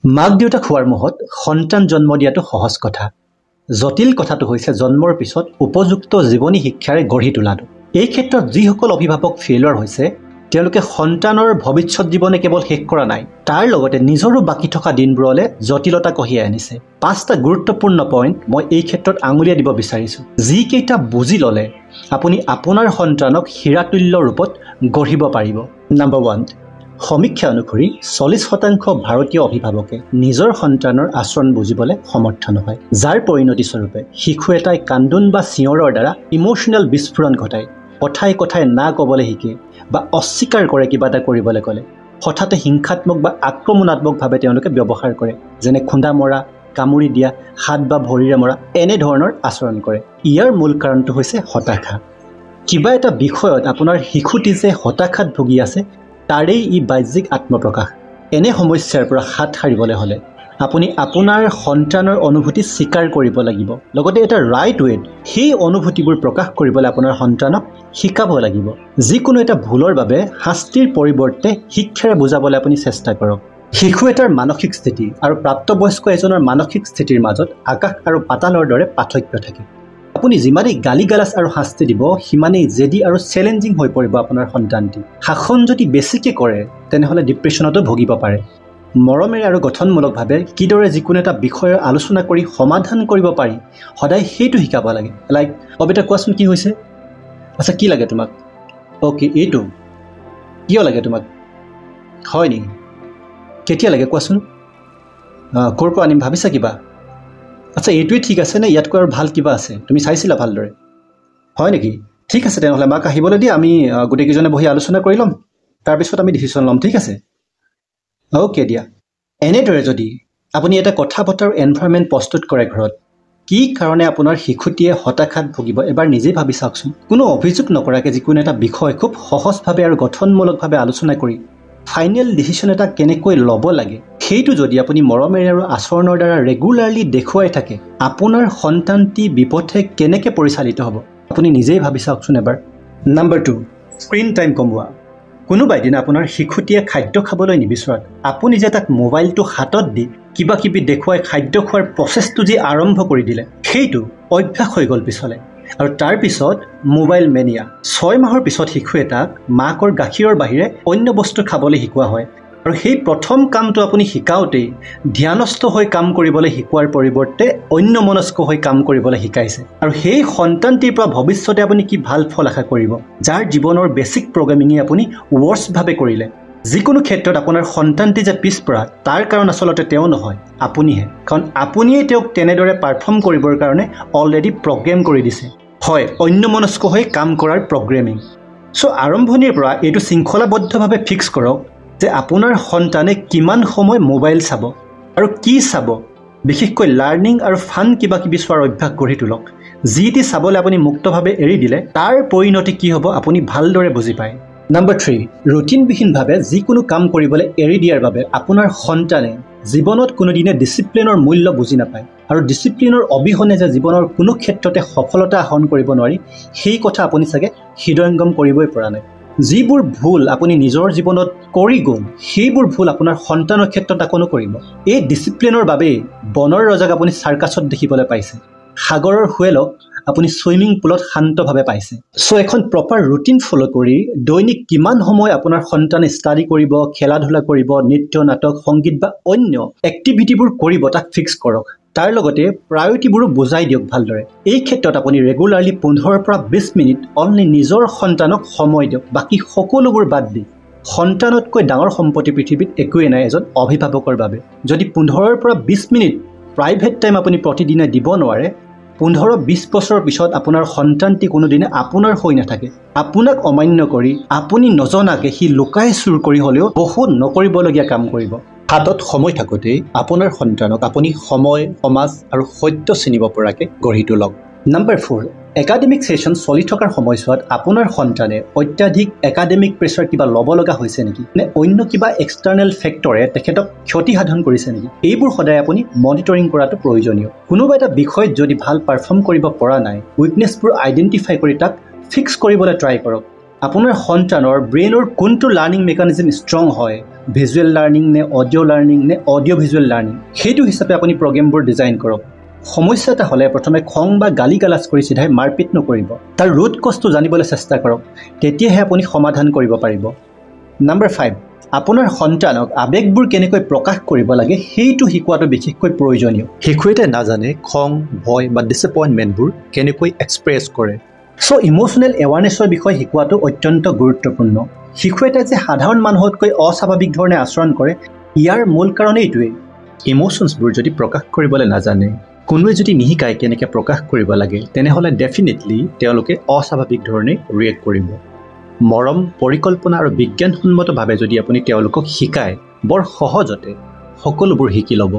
মাক দেউতাক হোৱাৰ মুহূৰ্তত সন্তান জন্ম দিয়াটো সহজ কথা। জটিল কথাটো হৈছে জন্মৰ পিছত উপযুক্ত জীৱনী শিক্ষাৰে গঢ়ি তোলাটো। এই ক্ষেত্ৰত যিসকল অভিভাৱক ফেইলৰ হৈছে তেওঁলোকে সন্তানৰ ভৱিষ্যত জীৱনে কেৱল শেষ কৰা নাই, তাৰ লগতে নিজৰো বাকী থকা দিনবোৰলৈ জটিলতা কঢ়িয়াই আনিছে। 5টা গুৰুত্বপূৰ্ণ পইণ্ট মই এই ক্ষেত্ৰত আঙুলিয়াই দিব বিচাৰিছোঁ, যিকেইটা বুজি ল'লে আপুনি আপোনাৰ সন্তানক হীৰাতুল্য ৰূপত গঢ়িব পাৰিব। নম্বৰ 1, সমীক্ষা অনুসৰি 40% ভাৰতীয় অভিভাৱকে নিজৰ সন্তানৰ আচৰণ বুজিবলৈ সমৰ্থ নহয়, যাৰ পৰিণতিস্বৰূপে শিশু এটাই কান্দোন বা চিঞৰৰ দ্বাৰা ইমোশ্যনেল বিস্ফোৰণ ঘটায়। কথাই কথাই না ক'বলৈ শিকে বা অস্বীকাৰ কৰে কিবা এটা কৰিবলৈ ক'লে। হঠাতে হিংসাত্মক বা আক্ৰমণাত্মকভাৱে তেওঁলোকে ব্যৱহাৰ কৰে, যেনে খুন্দা মৰা, কামুৰি দিয়া, হাত বা ভৰিৰে মৰা, এনেধৰণৰ আচৰণ কৰে। ইয়াৰ মূল কাৰণটো হৈছে হতাশা। কিবা এটা বিষয়ত আপোনাৰ শিশুটি যে হতাশাত ভুগি আছে তাৰেই ই বাহ্যিক আত্মপ্ৰকাশ। এনে সমস্যাৰ পৰা হাত সাৰিবলৈ হ'লে আপুনি আপোনাৰ সন্তানৰ অনুভূতি স্বীকাৰ কৰিব লাগিব, লগতে এটা ৰাইট ৱেত সেই অনুভূতিবোৰ প্ৰকাশ কৰিবলৈ আপোনাৰ সন্তানক শিকাব লাগিব। যিকোনো এটা ভুলৰ বাবে শাস্তিৰ পৰিৱৰ্তে শিক্ষাৰে বুজাবলৈ আপুনি চেষ্টা কৰক। শিশু এটাৰ মানসিক স্থিতি আৰু প্ৰাপ্তবয়স্ক এজনৰ মানসিক স্থিতিৰ মাজত আকাশ আৰু পাতালৰ দৰে পাৰ্থক্য থাকে। আপুনি যিমানেই গালি-গালাজ আৰু শাস্তি দিব সিমানেই জেদি আৰু চেলেঞ্জিং হৈ পৰিব আপোনাৰ সন্তানটি। শাসন যদি বেছিকৈ কৰে তেনেহ'লে ডিপ্ৰেশ্যনতো ভুগিব পাৰে। মৰমেৰে আৰু গঠনমূলকভাৱে কিদৰে যিকোনো এটা বিষয়ৰ আলোচনা কৰি সমাধান কৰিব পাৰি সদায় সেইটো শিকাব লাগে। লাইক, বেটা কোৱাচোন কি হৈছে? আচ্ছা কি লাগে তোমাক? অ'কে, এইটো কিয় লাগে তোমাক? হয় নেকি? কেতিয়া লাগে কোৱাচোন? ক'ৰ পৰা আনিম ভাবিছা কিবা? আচ্ছা এইটোৱে ঠিক আছে নে ইয়াতকৈ আৰু ভাল কিবা আছে? তুমি চাইছিলা ভালদৰে? হয় নেকি? ঠিক আছে তেনেহ'লে মাক আহিবলৈ দিয়া, আমি গোটেইকেইজনে বহি আলোচনা কৰি ল'ম, তাৰপিছত আমি ডিচিশ্যন ল'ম, ঠিক আছে? অ'কে দিয়া। এনেদৰে যদি আপুনি এটা কথা বতৰাৰ এনভাইৰনমেণ্ট প্ৰস্তুত কৰে ঘৰত, কি কাৰণে আপোনাৰ শিশুটিয়ে হতাশাত ভুগিব এবাৰ নিজেই ভাবি চাওকচোন। কোনো অভিযোগ নকৰাকৈ যিকোনো এটা বিষয় খুব সহজভাৱে আৰু গঠনমূলকভাৱে আলোচনা কৰি ফাইনেল ডিচিশ্যন এটা কেনেকৈ ল'ব লাগে সেইটো যদি আপুনি মৰমেৰে আৰু আচৰণৰ দ্বাৰা ৰেগুলাৰলি দেখুৱাই থাকে, আপোনাৰ সন্তানটি বিপথে কেনেকৈ পৰিচালিত হ'ব আপুনি নিজেই ভাবি চাওকচোন এবাৰ। নম্বৰ 2, স্ক্ৰীন টাইম কমোৱা। কোনোবা এদিন আপোনাৰ শিশুটিয়ে খাদ্য খাবলৈ নিবিচৰাত আপুনি যে তাক মোবাইলটো হাতত দি কিবা কিবি দেখুৱাই খাদ্য খোৱাৰ প্ৰচেছটো যি আৰম্ভ কৰি দিলে সেইটো অভ্যাস হৈ গ'ল পিছলৈ, আৰু তাৰপিছত মোবাইল মেনিয়া। 6 মাহৰ পিছত শিশু এটাক মাকৰ গাখীৰৰ বাহিৰে অন্য বস্তু খাবলৈ শিকোৱা হয়, আৰু সেই প্ৰথম কামটো আপুনি শিকাওঁতেই ধ্যানস্থ হৈ কাম কৰিবলৈ শিকোৱাৰ পৰিৱৰ্তে অন্যমনস্ক হৈ কাম কৰিবলৈ শিকাইছে। আৰু সেই সন্তানটিৰ পৰা ভৱিষ্যতে আপুনি কি ভাল ফল আশা কৰিব, যাৰ জীৱনৰ বেছিক প্ৰগ্ৰেমিঙে আপুনি ৱৰ্ছভাৱে কৰিলে। যিকোনো ক্ষেত্ৰত আপোনাৰ সন্তানটি যে পিছপৰা তাৰ কাৰণ আচলতে তেওঁ নহয়, আপুনিহে। কাৰণ আপুনিয়ে তেওঁক তেনেদৰে পাৰফৰ্ম কৰিবৰ কাৰণে অলৰেডি প্ৰগ্ৰেম কৰি দিছে। হয়, অন্যমনস্ক হৈ কাম কৰাৰ প্ৰগ্ৰেমিং। চ' আৰম্ভণিৰ পৰা এইটো শৃংখলাবদ্ধভাৱে ফিক্স কৰক যে আপোনাৰ সন্তানে কিমান সময় মোবাইল চাব আৰু কি চাব। বিশেষকৈ লাৰ্ণিং আৰু ফান কিবা কিবি চোৱাৰ অভ্যাস গঢ়ি তোলক। যিটি চাবলৈ আপুনি মুক্তভাৱে এৰি দিলে তাৰ পৰিণতি কি হ'ব আপুনি ভালদৰে বুজি পায়। নম্বৰ 3, ৰুটিনবিহীনভাৱে যিকোনো কাম কৰিবলৈ এৰি দিয়াৰ বাবে আপোনাৰ সন্তানে জীৱনত কোনোদিনে ডিচিপ্লিনৰ মূল্য বুজি নাপায়, আৰু ডিচিপ্লিনৰ অবিহনে যে জীৱনৰ কোনো ক্ষেত্ৰতে সফলতা আহৰণ কৰিব নোৱাৰি সেই কথা আপুনি চাগে হৃদয়ংগম কৰিবই পৰা নাই। যিবোৰ ভুল আপুনি নিজৰ জীৱনত কৰি গ'ল সেইবোৰ ভুল আপোনাৰ সন্তানৰ ক্ষেত্ৰত আকৌ নকৰিব। এই ডিচিপ্লিনৰ বাবেই বনৰ ৰজাক আপুনি চাৰ্কাছত দেখিবলৈ পাইছে, সাগৰৰ হুৱেলক আপুনি ছুইমিং পুলত শান্তভাৱে পাইছে। চ' এখন প্ৰপাৰ ৰুটিন ফ'ল' কৰি দৈনিক কিমান সময় আপোনাৰ সন্তানে ষ্টাডি কৰিব, খেলা ধূলা কৰিব, নৃত্য, নাটক, সংগীত বা অন্য এক্টিভিটিবোৰ কৰিব তাক ফিক্স কৰক। তাৰ লগতে প্ৰায়ৰিটিবোৰো বুজাই দিয়ক ভালদৰে। এই ক্ষেত্ৰত আপুনি ৰেগুলাৰলি 15 পৰা 20 মিনিট অনলি নিজৰ সন্তানক সময় দিয়ক, বাকী সকলোবোৰ বাদ দি। সন্তানতকৈ ডাঙৰ সম্পত্তি পৃথিৱীত একোৱেই নাই এজন অভিভাৱকৰ বাবে। যদি 15 পৰা 20 মিনিট প্ৰাইভেট টাইম আপুনি প্ৰতিদিনে দিব নোৱাৰে, 15-20 বছৰৰ পিছত আপোনাৰ সন্তানটি কোনোদিনে আপোনাৰ হৈ নাথাকে। আপোনাক অমান্য কৰি আপুনি নজনাকৈ সি লুকাই চুৰ কৰি হ'লেও বহুত নকৰিবলগীয়া কাম কৰিব। হাতত সময় থাকোঁতেই আপোনাৰ সন্তানক আপুনি সময়, সমাজ আৰু সত্য চিনিব পৰাকৈ গঢ়ি তোলক। নম্বৰ 4, একাডেমিক ছেশ্যন চলি থকাৰ সময়ছোৱাত আপোনাৰ সন্তানে অত্যাধিক একাডেমিক প্ৰেছাৰ কিবা ল'ব লগা হৈছে নেকি, নে অন্য কিবা এক্সটাৰ্নেল ফেক্টৰে তেখেতক ক্ষতি সাধন কৰিছে নেকি, এইবোৰ সদায় আপুনি মনিটৰিং কৰাটো প্ৰয়োজনীয়। কোনোবা এটা বিষয়ত যদি ভাল পাৰফৰ্ম কৰিব পৰা নাই, উইকনেছবোৰ আইডেণ্টিফাই কৰি তাক ফিক্স কৰিবলৈ ট্ৰাই কৰক। আপোনাৰ সন্তানৰ ব্ৰেইনৰ কোনটো লাৰ্ণিং মেকানিজম ষ্ট্ৰং হয় ভিজুৱেল লাৰ্ণিং নে অডিঅ' লাৰ্ণিং নে অডিঅ' ভিজুৱেল লাৰ্ণিং সেইটো হিচাপে আপুনি প্ৰগ্ৰেমবোৰ ডিজাইন কৰক। সমস্যা এটা হ'লে প্ৰথমে খং বা গালি গালাজ কৰি চিধাই মাৰপিট নকৰিব, তাৰ ৰুট কজটো জানিবলৈ চেষ্টা কৰক, তেতিয়াহে আপুনি সমাধান কৰিব পাৰিব। নাম্বাৰ 5, আপোনাৰ সন্তানক আৱেগবোৰ কেনেকৈ প্ৰকাশ কৰিব লাগে সেইটো শিকোৱাটো বিশেষকৈ প্ৰয়োজনীয়। শিশু এটাই নাজানে খং, ভয় বা ডিসএপইণ্টমেণ্টবোৰ কেনেকৈ এক্সপ্ৰেছ কৰে। চ' ইম'চনেল এৱাৰনেছৰ বিষয়ে শিকোৱাটো অত্যন্ত গুৰুত্বপূৰ্ণ। শিশু এটাই যে সাধাৰণ মানুহতকৈ অস্বাভাৱিক ধৰণে আচৰণ কৰে, ইয়াৰ মূল কাৰণ এইটোৱেই। ইম'চনছবোৰ যদি প্ৰকাশ কৰিবলৈ নাজানে, কোনোৱে যদি নিশিকায় কেনেকৈ প্ৰকাশ কৰিব লাগে, তেনেহ'লে ডেফিনেটলি তেওঁলোকে অস্বাভাৱিক ধৰণে ৰিয়েক্ট কৰিব। মৰম, পৰিকল্পনা আৰু বিজ্ঞানসন্মতভাৱে যদি আপুনি তেওঁলোকক শিকায়, বৰ সহজতে সকলোবোৰ শিকি ল'ব।